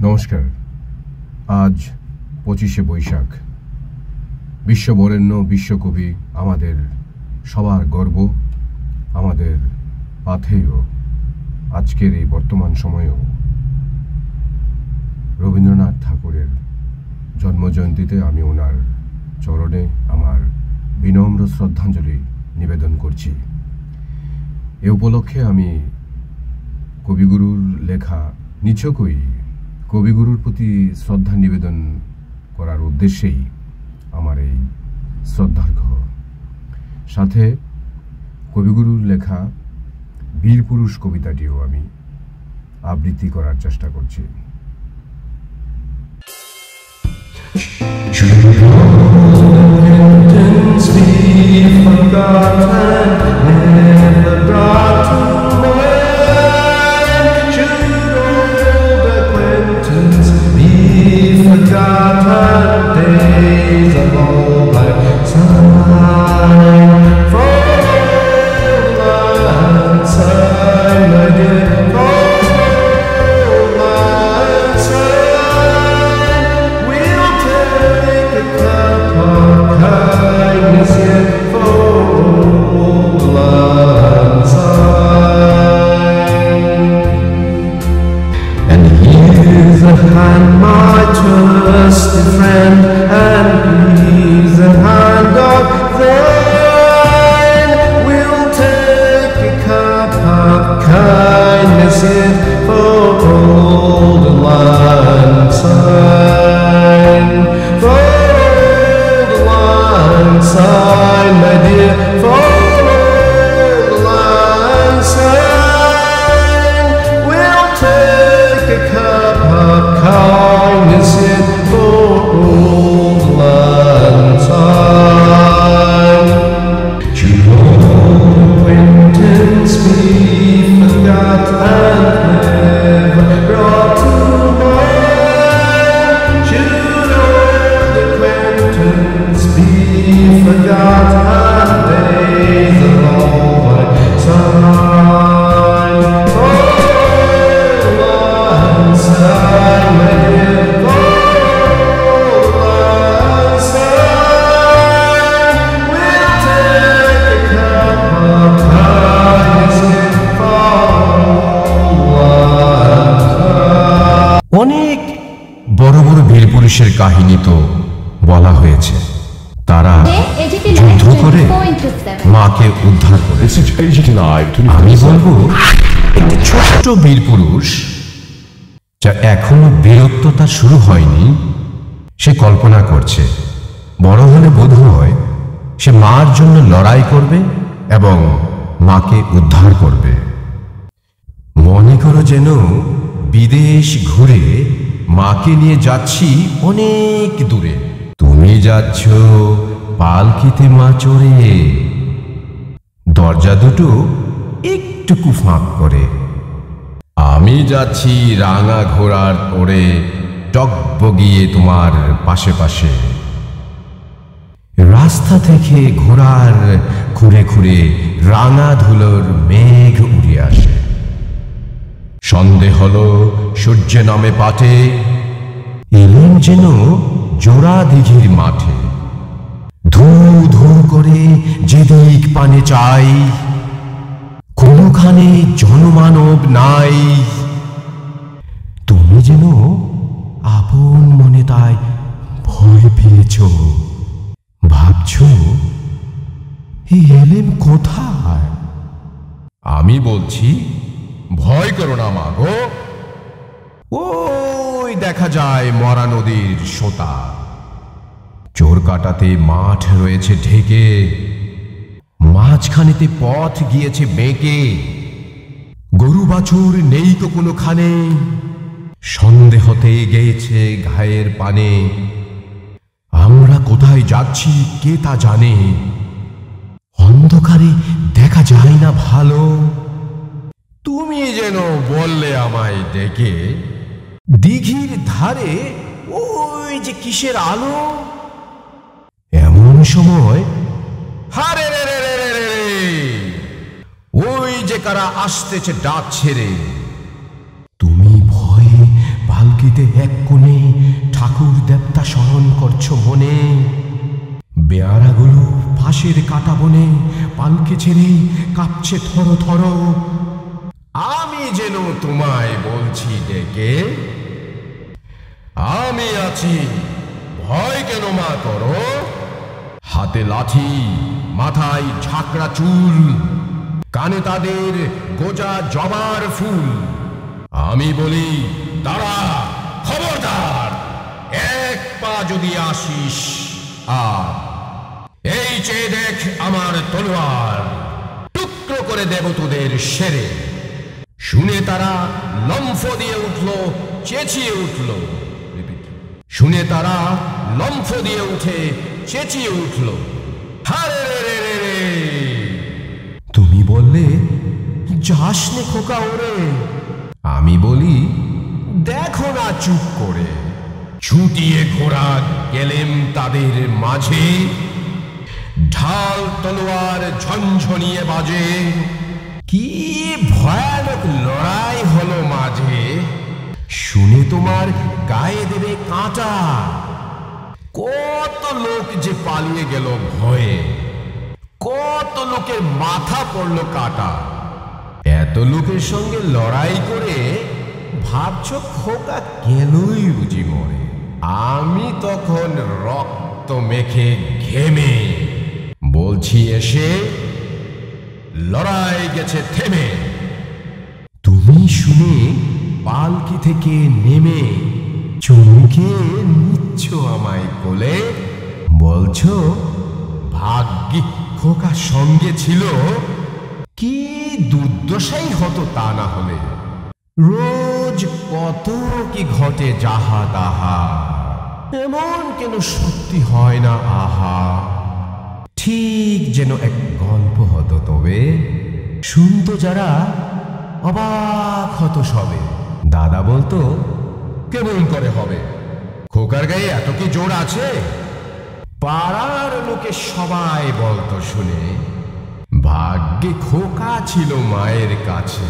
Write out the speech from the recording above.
নমস্কার। আজ 25শে বৈশাখ, বিশ্ববরেণ্য বিশ্বকবি, আমাদের সবার গর্ব, আমাদের পাথেয়। আজকের এই বর্তমান সময়েও রবীন্দ্রনাথ ঠাকুরের জন্মজয়ন্তীতে আমি ওনার চরণে আমার বিনম্র শ্রদ্ধাঞ্জলি নিবেদন করছি। এ উপলক্ষে আমি কবিগুরুর লেখা নিছকই কবিগুরুর প্রতি শ্রদ্ধা নিবেদন করার উদ্দেশ্যেই আমার এই শ্রদ্ধার্ঘ্য। সাথে কবিগুরুর লেখা বীরপুরুষ কবিতাটিও আমি আবৃত্তি করার চেষ্টা করছি। My trusted friend, and please the hand of thine. We'll take a cup of kindness in for old Lang Syne, for old Lang Syne, my dear, for old Lang Syne. We'll take a cup of kindness in for old Lang Syne. Should old acquaintance be forgot and never brought to mind? Should old acquaintance be forgot and days of old Lang Syne? Old Lang Syne, my dear, old Lang Syne. We'll take a cup of kindness in for old Lang Syne. অনেক বড় বড় বীর পুরুষের কাহিনী তো বলা হয়েছে। তারা যুদ্ধ করে মাকে উদ্ধার করেছে। আমি বলবো একটি ছোট্ট বীর পুরুষ, যা এখনো বীরত্ব তার শুরু হয়নি, সে কল্পনা করছে বড় হলে বোধহয় সে মার জন্য লড়াই করবে এবং মাকে উদ্ধার করবে। মনে করো যেন বিদেশ ঘুরে মাকে নিয়ে যাচ্ছি অনেক দূরে। তুমি যাচ্ছ পালকিতে মা চড়ে, দরজা দুটো একটু ফাঁক করে। আমি যাচ্ছি রাঙা ঘোড়ার ওড়ে, টগবগিয়ে তোমার পাশে পাশে। রাস্তা থেকে ঘোড়ার খুঁড়ে খুঁড়ে রাঙা ধুলোর মেঘ উড়ে আসে। সন্ধে হলো, সূর্য নামে পাটে, এলেন যেন জোড়া দিঘির মাঠে। ধু ধু করে যেদিক পানে চাই, কোনোখানে জনমানব নাই। তুমি যেন আপন মনে তাই ভয় পেয়েছ, ভাবছ এই এলেন কোথায়? আমি বলছি, ভয় করো না মা গো, ওই দেখা যায় মরা নদীর সোতা। চোর কাটাতে মাঠ রয়েছে ঢেকে, মাঝখানেতে পথ গিয়েছে বেঁকে। গরু বাছুর নেই তো কোনোখানে, সন্দেহতে গেছে ঘায়ের পানে। আমরা কোথায় যাচ্ছি কে তা জানে, অন্ধকারে দেখা যায় না ভালো। তুমি যেন বললে আমায় ডেকে, দিঘির ধারে ওই যে কিসের আলো। এমন সময় হারে রে রে রে রে রে, ওই যে কারা আসতেছে ডাক ছেড়ে। তুমি ভয়ে পালকি দিতে এক কোণে ঠাকুর দেবতা স্মরণ করছো মনে। বেয়ারাগুলো ফাঁসের কাটা বনে পালকে ছেড়ে কাঁপছে থর থর। আমি যেন তোমায় বলছি ডেকে, আমি আছি, ভয় কেন মা করো। হাতে লাঠি, মাথায় ঝাঁকড়া চুল, কানে তাদের গোজা জবার ফুল। আমি বলি দাঁড়া, খবরদার, এক পা যদি আসিস আর এই চেয়ে দেখ আমার তলোয়ার, টুকরো করে দেব তোদের সেরে। শুনে তারা লম্ফ দিয়ে উঠল, চেঁচিয়ে উঠল। শুনে তারা লম্ফ দিয়ে উঠে চেঁচিয়ে উঠল, হারে রে রে রে। তুমি বললে যাস নে খোকা ওরে। আমি বলি দেখো না চুপ করে। ছুটিয়ে ঘোড়া গেলেম তাদের মাঝে, ঢাল তলোয়ার ঝনঝনিয়ে বাজে। কি ভয়ানক লড়াই হলো মাঝে, শুনে তোমার গায়ে দেবে কাঁটা। কত লোক যে পালিয়ে গেল ভয়ে, কত লোকের মাথা পড়ল কাটা। এত লোকের সঙ্গে লড়াই করে ভাবছো খোকা গেলই বুঝি মরে। আমি তখন রক্ত মেখে ঘেমে বলছি এসে, লড়াই গেছে থেমে। তুমি শুনে পালকি থেকে নেমে চমকে নিচ্ছ আমায় কোলে, বলছো ভাগ্যি খোকা সঙ্গে ছিল, কি দুর্দশাই হতো তা না হলে। রোজ কত কি ঘটে যাহা তাহা, এমন কেন সত্যি হয় না আহা। ঠিক যেন এক গল্প হতো তবে, শুনতো যারা অবাক হতো সবে। দাদা বলতো কেমন করে হবে, খোকার গায়ে এত কি জোর আছে। পাড়ার লোকে সবাই বলতো শুনে, ভাগ্যে খোকা ছিল মায়ের কাছে।